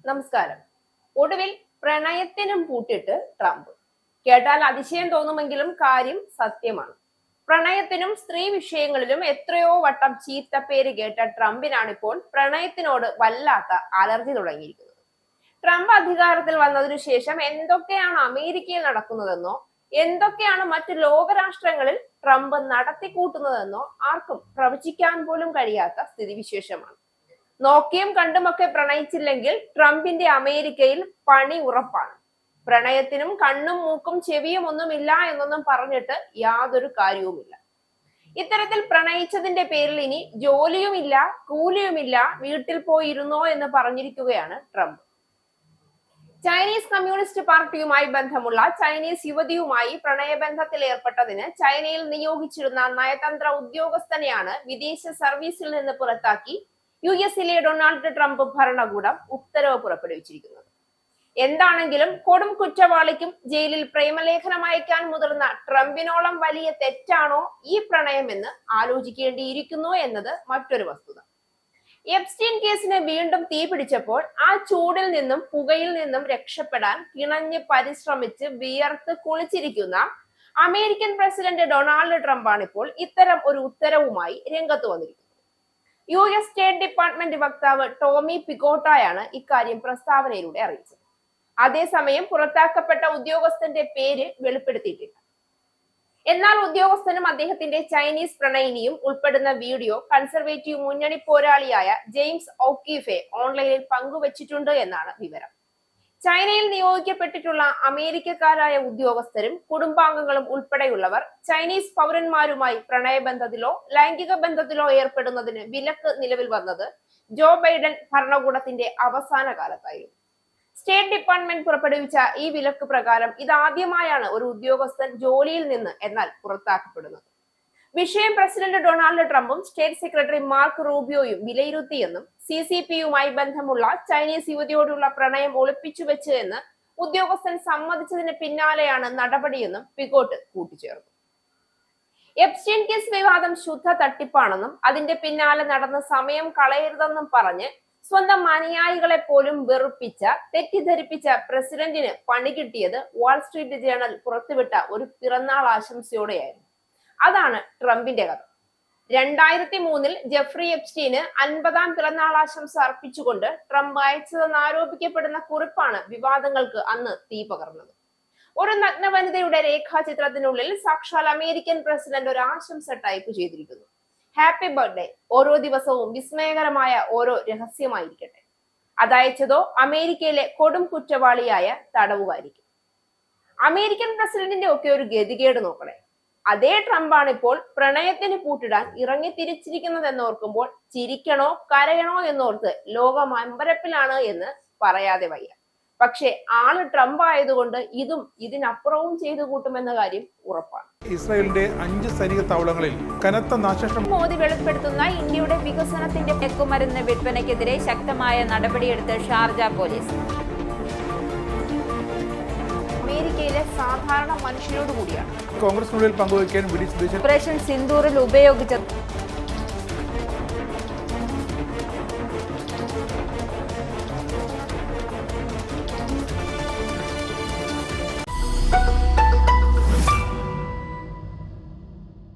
നമസ്കാരം. ഒടുവിൽ പ്രണയത്തിനും പൂട്ടിട്ട് ട്രംപ്. കേട്ടാൽ അതിശയം തോന്നുമെങ്കിലും കാര്യം സത്യമാണ്. പ്രണയത്തിനും സ്ത്രീ വിഷയങ്ങളിലും എത്രയോ വട്ടം ചീത്തപ്പേര് കേട്ട ട്രംപിനാണിപ്പോൾ പ്രണയത്തിനോട് വല്ലാത്ത അലർജി തുടങ്ങിയിരിക്കുന്നത്. ട്രംപ് അധികാരത്തിൽ വന്നതിനു ശേഷം എന്തൊക്കെയാണ് അമേരിക്കയിൽ നടക്കുന്നതെന്നോ എന്തൊക്കെയാണ് മറ്റു ലോകരാഷ്ട്രങ്ങളിൽ ട്രംപ് നടത്തിക്കൂട്ടുന്നതെന്നോ ആർക്കും പ്രവചിക്കാൻ പോലും കഴിയാത്ത സ്ഥിതിവിശേഷമാണ്. നോക്കിയും കണ്ടുമൊക്കെ പ്രണയിച്ചില്ലെങ്കിൽ ട്രംപിന്റെ അമേരിക്കയിൽ പണി ഉറപ്പാണ്. പ്രണയത്തിനും കണ്ണും മൂക്കും ചെവിയും ഒന്നുമില്ല എന്നൊന്നും പറഞ്ഞിട്ട് യാതൊരു കാര്യവുമില്ല. ഇത്തരത്തിൽ പ്രണയിച്ചതിന്റെ പേരിൽ ഇനി ജോലിയുമില്ല, കൂലിയുമില്ല, വീട്ടിൽ പോയിരുന്നോ എന്ന് പറഞ്ഞിരിക്കുകയാണ് ട്രംപ്. ചൈനീസ് കമ്മ്യൂണിസ്റ്റ് പാർട്ടിയുമായി ബന്ധമുള്ള ചൈനീസ് യുവതിയുമായി പ്രണയബന്ധത്തിൽ ഏർപ്പെട്ടതിന് ചൈനയിൽ നിയോഗിച്ചിരുന്ന നയതന്ത്ര ഉദ്യോഗസ്ഥനെയാണ് വിദേശ സർവീസിൽ നിന്ന് പുറത്താക്കി യുഎസിലെ ഡൊണാൾഡ് ട്രംപ് ഭരണകൂടം ഉത്തരവ് പുറപ്പെടുവിച്ചിരിക്കുന്നത്. എന്താണെങ്കിലും കൊടും കുറ്റവാളിക്കും ജയിലിൽ പ്രേമലേഖനം അയക്കാൻ മുതിർന്ന ട്രംപിനോളം വലിയ തെറ്റാണോ ഈ പ്രണയമെന്ന് ആലോചിക്കേണ്ടിയിരിക്കുന്നു എന്നത് മറ്റൊരു വസ്തുത. എപ്സ്റ്റീൻ കേസിന് വീണ്ടും തീ പിടിച്ചപ്പോൾ ആ ചൂടിൽ നിന്നും പുകയിൽ നിന്നും രക്ഷപ്പെടാൻ കിണഞ്ഞ് പരിശ്രമിച്ച് വിയർത്ത് കുളിച്ചിരിക്കുന്ന അമേരിക്കൻ പ്രസിഡന്റ് ഡൊണാൾഡ് ട്രംപാണ് ഇപ്പോൾ ഇത്തരം ഒരു ഉത്തരവുമായി രംഗത്ത് വന്നിരിക്കുന്നത്. US സ്റ്റേറ്റ് ഡിപ്പാർട്ട്മെന്റ് വക്താവ് ടോമി പിഗോട്ടായാണ് ഇക്കാര്യം പ്രസ്താവനയിലൂടെ അറിയിച്ചത്. അതേസമയം പുറത്താക്കപ്പെട്ട ഉദ്യോഗസ്ഥന്റെ പേര് വെളിപ്പെടുത്തിയിട്ടില്ല. എന്നാൽ ഉദ്യോഗസ്ഥനും അദ്ദേഹത്തിന്റെ ചൈനീസ് പ്രണയിനിയും ഉൾപ്പെടുന്ന വീഡിയോ കൺസർവേറ്റീവ് മുന്നണി പോരാളിയായ ജെയിംസ് ഓക്കീഫെ ഓൺലൈനിൽ പങ്കുവച്ചിട്ടുണ്ട് എന്നാണ് വിവരം. ചൈനയിൽ നിയോഗിക്കപ്പെട്ടിട്ടുള്ള അമേരിക്കക്കാരായ ഉദ്യോഗസ്ഥരും കുടുംബാംഗങ്ങളും ഉൾപ്പെടെയുള്ളവർ ചൈനീസ് പൗരന്മാരുമായി പ്രണയബന്ധത്തിലോ ലൈംഗിക ബന്ധത്തിലോ ഏർപ്പെടുന്നതിന് വിലക്ക് നിലവിൽ വന്നത് ജോ ബൈഡൻ ഭരണകൂടത്തിന്റെ അവസാന കാലത്തായിരുന്നു. സ്റ്റേറ്റ് ഡിപ്പാർട്ട്മെന്റ് പുറപ്പെടുവിച്ച ഈ വിലക്ക് പ്രകാരം ഇതാദ്യമായാണ് ഒരു ഉദ്യോഗസ്ഥൻ ജോലിയിൽ നിന്ന് എന്നാൽ പുറത്താക്കപ്പെടുന്നത്. വിഷയം പ്രസിഡന്റ് ഡൊണാൾഡ് ട്രംപും സ്റ്റേറ്റ് സെക്രട്ടറി മാർക്ക് റൂബിയോയും വിലയിരുത്തിയെന്നും CCPയുമായി ബന്ധമുള്ള ചൈനീസ് യുവതിയോടുള്ള പ്രണയം ഒളിപ്പിച്ചു വെച്ച് എന്ന് ഉദ്യോഗസ്ഥൻ സമ്മതിച്ചതിന് പിന്നാലെയാണ് നടപടിയെന്നും പിഗോട്ട് കൂട്ടിച്ചേർത്തു. എപ്സ്റ്റീൻ കേസ് വിവാദം ശുദ്ധ തട്ടിപ്പാണെന്നും അതിന്റെ പിന്നാലെ നടന്ന് സമയം കളയരുതെന്നും പറഞ്ഞ് സ്വന്തം അനുയായികളെ പോലും വെറുപ്പിച്ച തെറ്റിദ്ധരിപ്പിച്ച പ്രസിഡന്റിന് പണി കിട്ടിയത് വാൾസ്ട്രീറ്റ് ജേണൽ പുറത്തുവിട്ട ഒരു പിറന്നാൾ ആശംസയോടെയായിരുന്നു. അതാണ് ട്രംപിന്റെ കഥ. 2003 ജെഫ്രി എപ്സ്റ്റീന് 50ാം പിറന്നാൾ ആശംസ അർപ്പിച്ചുകൊണ്ട് ട്രംപ് അയച്ചതെന്ന് ആരോപിക്കപ്പെടുന്ന കുറിപ്പാണ് വിവാദങ്ങൾക്ക് അന്ന് തീ പകർന്നത്. ഒരു നഗ്ന വനിതയുടെ രേഖാചിത്രത്തിനുള്ളിൽ സാക്ഷാൽ അമേരിക്കൻ പ്രസിഡന്റ് ഒരു ആശംസ ടൈപ്പ് ചെയ്തിരിക്കുന്നു. ഹാപ്പി ബർത്ത്ഡേ, ഓരോ ദിവസവും വിസ്മയകരമായ ഓരോ രഹസ്യമായിരിക്കട്ടെ. അതയച്ചതോ അമേരിക്കയിലെ കൊടും കുറ്റവാളിയായ തടവുകാരിക്കും. അമേരിക്കൻ പ്രസിഡന്റിന്റെ ഒക്കെ ഒരു ഗതികേട് നോക്കണേ. അതേ ട്രംപാണ് ഇപ്പോൾ പ്രണയത്തിന് പൂട്ടിടാൻ ഇറങ്ങി തിരിച്ചിരിക്കുന്നതെന്നോർക്കുമ്പോൾ ചിരിക്കണോ കരയണോ എന്നോർത്ത് ലോകം അമ്പരപ്പിലാണ് എന്ന് പറയാതെ വയ്യ. പക്ഷെ ആള് ട്രംപ് ആയതുകൊണ്ട് ഇതും ഇതിനപ്പുറവും ചെയ്തു കൂട്ടുമെന്ന കാര്യം ഉറപ്പാണ്. ഇസ്രായേലിന്റെ 5 സൈനിക താവളങ്ങളിൽ കനത്ത നാശനഷ്ടം. മോദി വെളിപ്പെടുത്തുന്ന ഇന്ത്യയുടെ വികസനത്തിന്റെ മയക്കുമരുന്ന് വിൽപ്പനയ്ക്കെതിരെ ശക്തമായ നടപടിയെടുത്ത് ഷാർജ പോലീസ്. അമേരിക്കയിലെ സാധാരണ മനുഷ്യരോട് കൂടിയാണ് കോൺഗ്രസിനുള്ളിൽ പങ്കുവയ്ക്കാൻ വി ഡി സതീശൻ ഓപ്പറേഷൻ സിന്ദൂറിൽ ഉപയോഗിച്ച